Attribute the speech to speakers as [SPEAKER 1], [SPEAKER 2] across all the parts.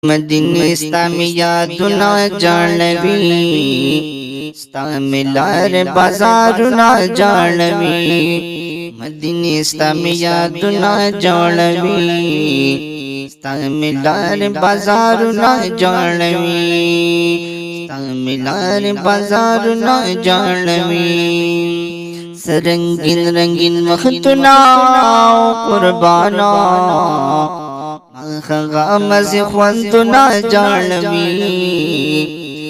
[SPEAKER 1] मदीने इस्लामियातुना जानवी इस्लामिलार बाजारुना जानवी मदीने इस्लामियातुना जानवी इस्लामिलार बाजारुना जानवी इस्लामिलार बाजारुना जानवी सरंगीन रंगीन मखतुना कुर्बाना मज़े ख्वंदुना जानवी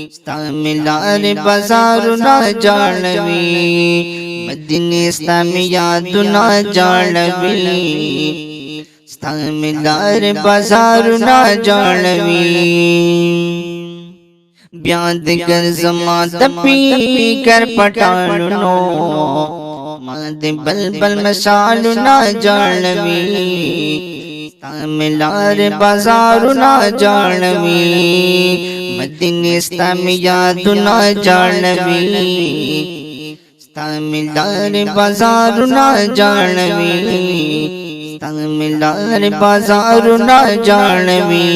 [SPEAKER 1] इस्लामिलार बाज़ारुना जानवी मदीने इस्लामियातुना जानवी इस्लामिलार बाज़ारुना जानवी ब्याद कर ज़मा तपी कर पटानुनो माद बलबल मशालुना जानवी इस्लामिलार बाज़ारुना जानवी मदीने इस्लामियातुना जानवी इस्लामिलार बाज़ारुना जानवी इस्लामिलार बाज़ारुना जानवी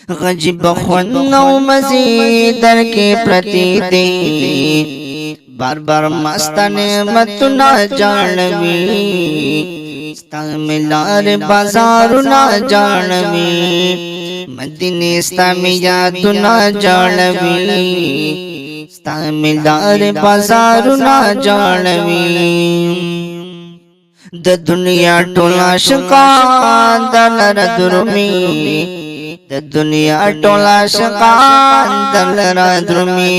[SPEAKER 1] गजब ख्वन्नो मज़ीदर के प्रति दे बार बार मस्ताने मतुना जानवी इस्लामिलार बाज़ारुना जानवी मदीने इस्लामियातुना जानवी इस्लामिलार बाज़ारुना जानवी द दुनिया टोला शकान दलर दुर्मी द दुनिया टोला शकान दलर दुर्मी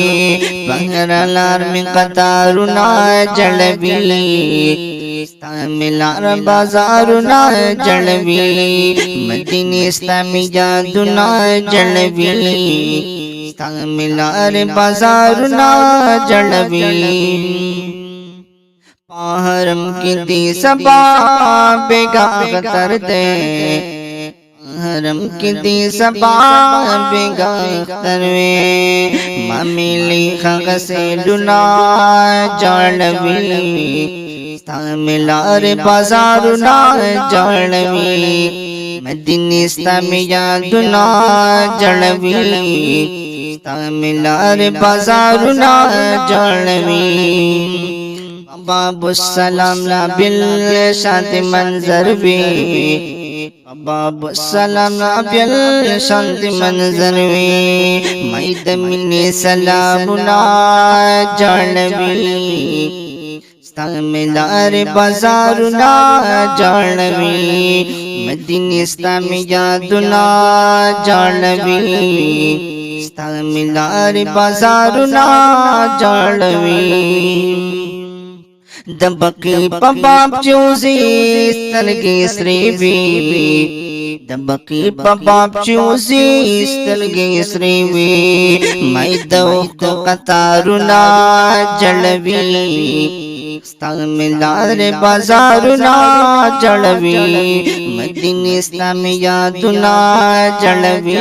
[SPEAKER 1] बंगरलार में कतारुना जलवी इस्लामिलार बाज़ारुना जानवी मदीने इस्लामियातुना जानवी इस्लामिलार बाज़ारुना जानवी हरम की दी सबा बेगा कर दे हरम की दी सबा बेगा करवे ममिली खग से डुना जानवी इस्लामिलार बाज़ारुना जानवी मदीने इस्लामियातुना जानवी इस्लामिलार बाज़ारुना जानवी बाबू सलाम ला बिल शांति मंजर भी बाबू सलाम ला बिल शांति मंजर भी मैदमिने सलामुना जानवी इस्लामिलार बाज़ारुना जानवी मदीने इस्लामियातुना जानवी इस्लामिलार बाज़ारुना जानवी दबकी पपाप चूसी स्थलगी श्रीवी दबकी पपाप चूसी स्थलगी श्रीवी मैदव को कतारुना जलवी इस्लामिलार बाज़ारुना जानवी मदीने इस्लामियातुना जानवी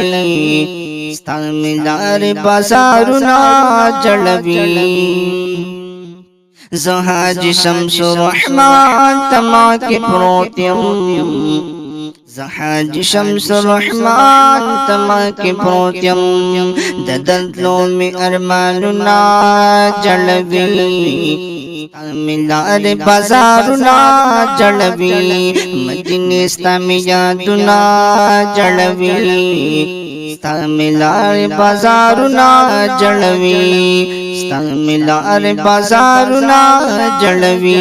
[SPEAKER 1] इस्लामिलार बाज़ारुना जानवी ज़हाज शम्सुर रहमान तमा के प्रोत्यम ज़हाज शम्सुर रहमान तमा के प्रोत्यम ददलो में अरमानुना जानवी इस्लामिलार बाज़ारुना जानवी मदीने इस्लामियातुना जानवी इस्लामिलार बाज़ारुना जानवी इस्लामिलार बाज़ारुना जानवी।